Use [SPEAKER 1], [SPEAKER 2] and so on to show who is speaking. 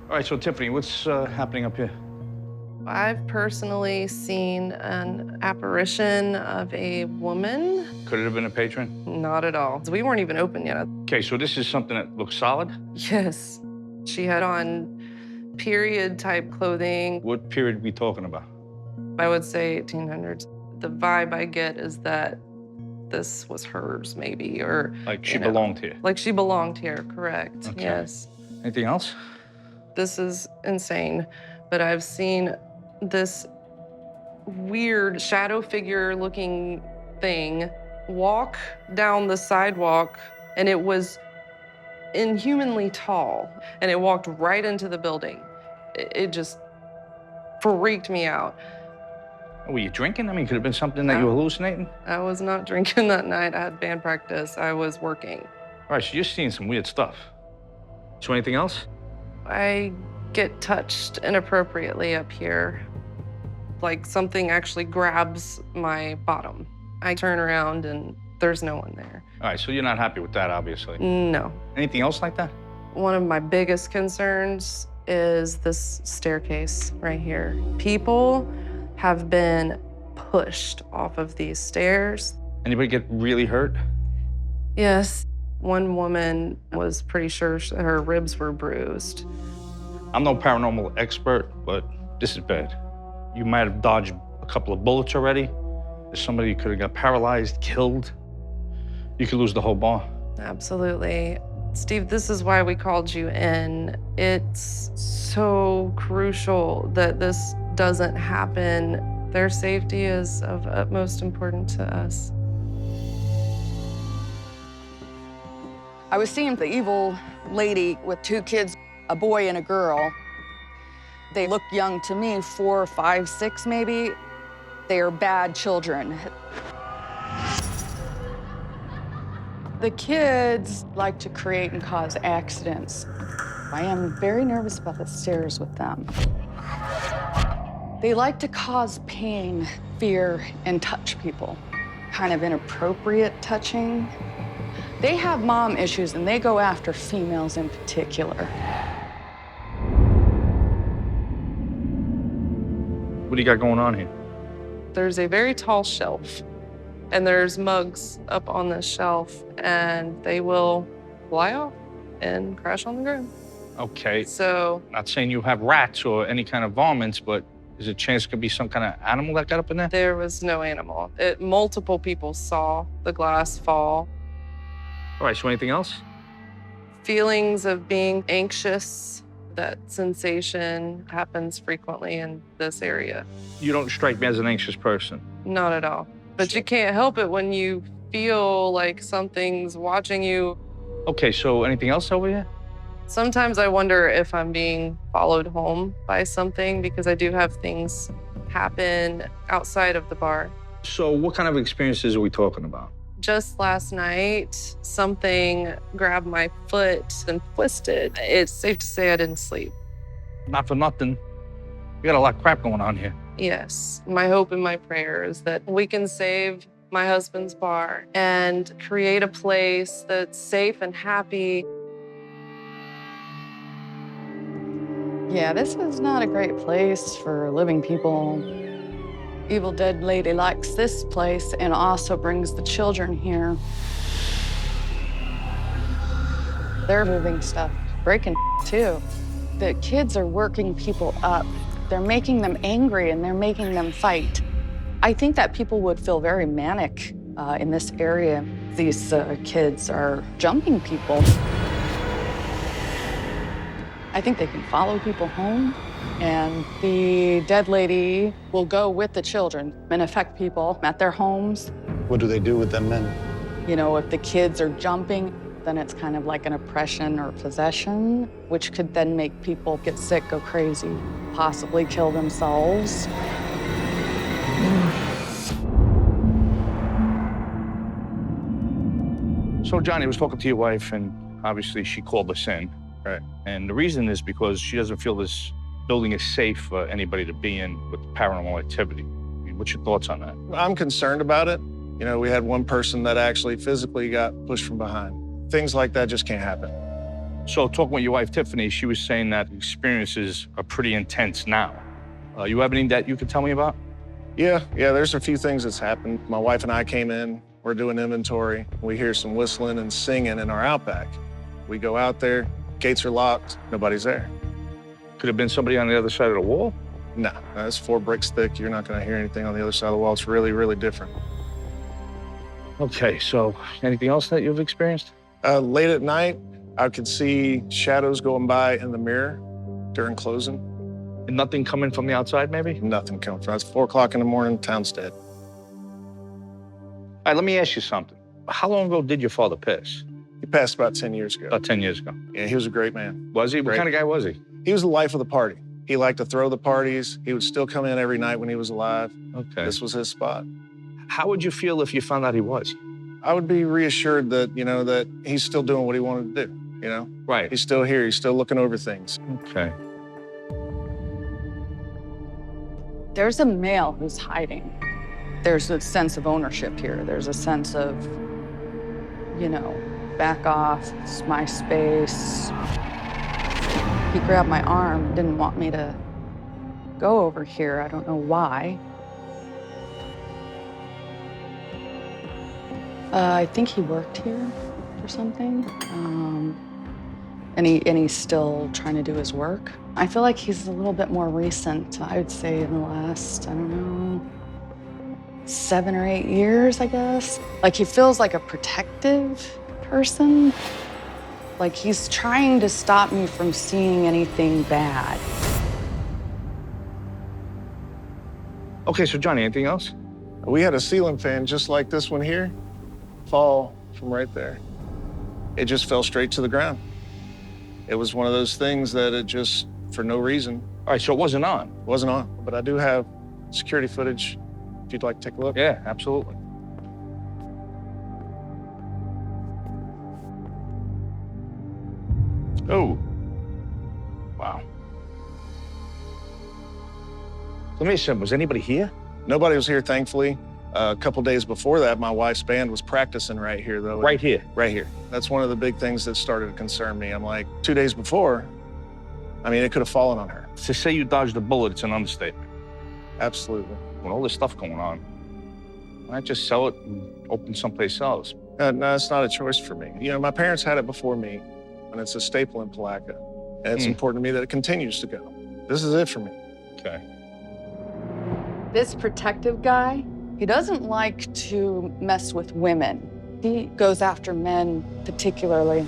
[SPEAKER 1] All right, so Tiffany, what's happening up here?
[SPEAKER 2] I've personally seen an apparition of a woman.
[SPEAKER 1] Could it have been a patron?
[SPEAKER 2] Not at all. We weren't even open yet.
[SPEAKER 1] Okay, so this is something that looks solid?
[SPEAKER 2] Yes. She had on period type clothing.
[SPEAKER 1] What period are we talking about?
[SPEAKER 2] I would say 1800s. The vibe I get is that this was hers, maybe, or
[SPEAKER 1] Like she belonged here?
[SPEAKER 2] like she belonged here, correct.
[SPEAKER 1] Okay.
[SPEAKER 2] Yes.
[SPEAKER 1] Anything else?
[SPEAKER 2] This is insane, but I've seen this weird shadow figure looking thing walk down the sidewalk, and it was inhumanly tall, and it walked right into the building. It just freaked me out.
[SPEAKER 1] Were you drinking? I mean, could it have been something that you were hallucinating?
[SPEAKER 2] I was not drinking that night. I had band practice. I was working.
[SPEAKER 1] All right, so you're seeing some weird stuff. So anything else?
[SPEAKER 2] I get touched inappropriately up here. Like something actually grabs my bottom. I turn around and there's no one there.
[SPEAKER 1] All right, so you're not happy with that, obviously.
[SPEAKER 2] No.
[SPEAKER 1] Anything else like that?
[SPEAKER 2] One of my biggest concerns is this staircase right here. People have been pushed off of these stairs.
[SPEAKER 1] Anybody get really hurt?
[SPEAKER 2] Yes. One woman was pretty sure her ribs were bruised.
[SPEAKER 1] I'm no paranormal expert, but this is bad. You might have dodged a couple of bullets already. Somebody could have got paralyzed, killed. You could lose the whole bar.
[SPEAKER 2] Absolutely. Steve, this is why we called you in. It's so crucial that this doesn't happen. Their safety is of utmost importance to us.
[SPEAKER 3] I was seeing the evil lady with two kids, a boy and a girl. They look young to me, 4, 5, 6 maybe. They are bad children. The kids like to create and cause accidents. I am very nervous about the stairs with them. They like to cause pain, fear, and touch people. Kind of inappropriate touching. They have mom issues, and they go after females in particular.
[SPEAKER 1] What do you got going on here?
[SPEAKER 2] There's a very tall shelf, and there's mugs up on this shelf, and they will fly off and crash on the ground.
[SPEAKER 1] Okay.
[SPEAKER 2] So,
[SPEAKER 1] Not saying you have rats or any kind of varmints, but is a chance it could be some kind of animal that got up in there?
[SPEAKER 2] there was no animal. Multiple people saw the glass fall.
[SPEAKER 1] All right, so anything else?
[SPEAKER 2] Feelings of being anxious, that sensation happens frequently in this area.
[SPEAKER 1] You don't strike me as an anxious person.
[SPEAKER 2] Not at all. But you can't help it when you feel like something's watching you.
[SPEAKER 1] Okay, so anything else over here?
[SPEAKER 2] Sometimes I wonder if I'm being followed home by something, because I do have things happen outside of the bar.
[SPEAKER 1] So what kind of experiences are we talking about?
[SPEAKER 2] Just last night, something grabbed my foot and twisted. It's safe to say I didn't sleep.
[SPEAKER 1] Not for nothing. We got a lot of crap going on here.
[SPEAKER 2] Yes, my hope and my prayer is that we can save my husband's bar and create a place that's safe and happy.
[SPEAKER 3] Yeah, this is not a great place for living people. Evil Dead Lady likes this place and also brings the children here. They're moving stuff, breaking too. The kids are working people up. They're making them angry and they're making them fight. I think that people would feel very manic in this area. These kids are jumping people. I think they can follow people home, and the dead lady will go with the children and affect people at their homes.
[SPEAKER 4] What do they do with them men?
[SPEAKER 3] You know, if the kids are jumping, then it's kind of like an oppression or possession, which could then make people get sick, go crazy, possibly kill themselves.
[SPEAKER 1] So Johnny was talking to your wife, and obviously she called us in. Right. And the reason is because she doesn't feel this building is safe for anybody to be in with paranormal activity. I mean, what's your thoughts on that?
[SPEAKER 4] I'm concerned about it. You know, we had one person that actually physically got pushed from behind. Things like that just can't happen.
[SPEAKER 1] So talking with your wife, Tiffany, she was saying that experiences are pretty intense now. You have anything that you could tell me about?
[SPEAKER 4] Yeah, there's a few things that's happened. My wife and I came in, we're doing inventory. We hear some whistling and singing in our outback. We go out there, gates are locked, nobody's there.
[SPEAKER 1] Could have been somebody on the other side of the wall?
[SPEAKER 4] No, it's 4 bricks thick. You're not gonna hear anything on the other side of the wall. It's really, really different.
[SPEAKER 1] Okay, so anything else that you've experienced?
[SPEAKER 4] Late at night, I could see shadows going by in the mirror during closing.
[SPEAKER 1] And nothing coming from the outside, maybe?
[SPEAKER 4] Nothing coming from. It's 4 o'clock in the morning, town's dead.
[SPEAKER 1] All right, let me ask you something. How long ago did your father pass?
[SPEAKER 4] He passed about 10 years ago.
[SPEAKER 1] About 10 years ago.
[SPEAKER 4] Yeah, he was a great man.
[SPEAKER 1] Was he? What
[SPEAKER 4] Great.
[SPEAKER 1] kind of guy was he?
[SPEAKER 4] He was the life of the party. He liked to throw the parties. He would still come in every night when he was alive.
[SPEAKER 1] Okay.
[SPEAKER 4] This was his spot.
[SPEAKER 1] How would you feel if you found out he was?
[SPEAKER 4] I would be reassured that, that he's still doing what he wanted to do,
[SPEAKER 1] Right.
[SPEAKER 4] He's still here. He's still looking over things.
[SPEAKER 1] Okay.
[SPEAKER 3] There's a male who's hiding. There's a sense of ownership here. There's a sense of, back off, it's my space. He grabbed my arm, didn't want me to go over here. I don't know why. I think he worked here or something. And he's still trying to do his work. I feel like he's a little bit more recent. I would say in the last, 7 or 8 years, I guess. Like he feels like a protective person. Like he's trying to stop me from seeing anything bad.
[SPEAKER 1] Okay, so Johnny, anything else?
[SPEAKER 4] We had a ceiling fan just like this one here fall from right there. It just fell straight to the ground. It was one of those things that it just, for no reason,
[SPEAKER 1] All right, so it wasn't on?
[SPEAKER 4] wasn't on. But I do have security footage if you'd like to take a look.
[SPEAKER 1] Yeah, absolutely. Oh. Wow. Let me ask you something. Was anybody here?
[SPEAKER 4] Nobody was here, thankfully. A couple days before that, my wife's band was practicing right here, though.
[SPEAKER 1] Right here?
[SPEAKER 4] Right here. That's one of the big things that started to concern me. I'm like, 2 days before, it could have fallen on her.
[SPEAKER 1] To say you dodged a bullet, it's an understatement.
[SPEAKER 4] Absolutely.
[SPEAKER 1] With all this stuff going on, why not just sell it and open someplace else?
[SPEAKER 4] No, it's not a choice for me. My parents had it before me, and it's a staple in Palatka. And it's important to me that it continues to go. This is it for me.
[SPEAKER 1] Okay.
[SPEAKER 3] This protective guy, he doesn't like to mess with women. He goes after men particularly.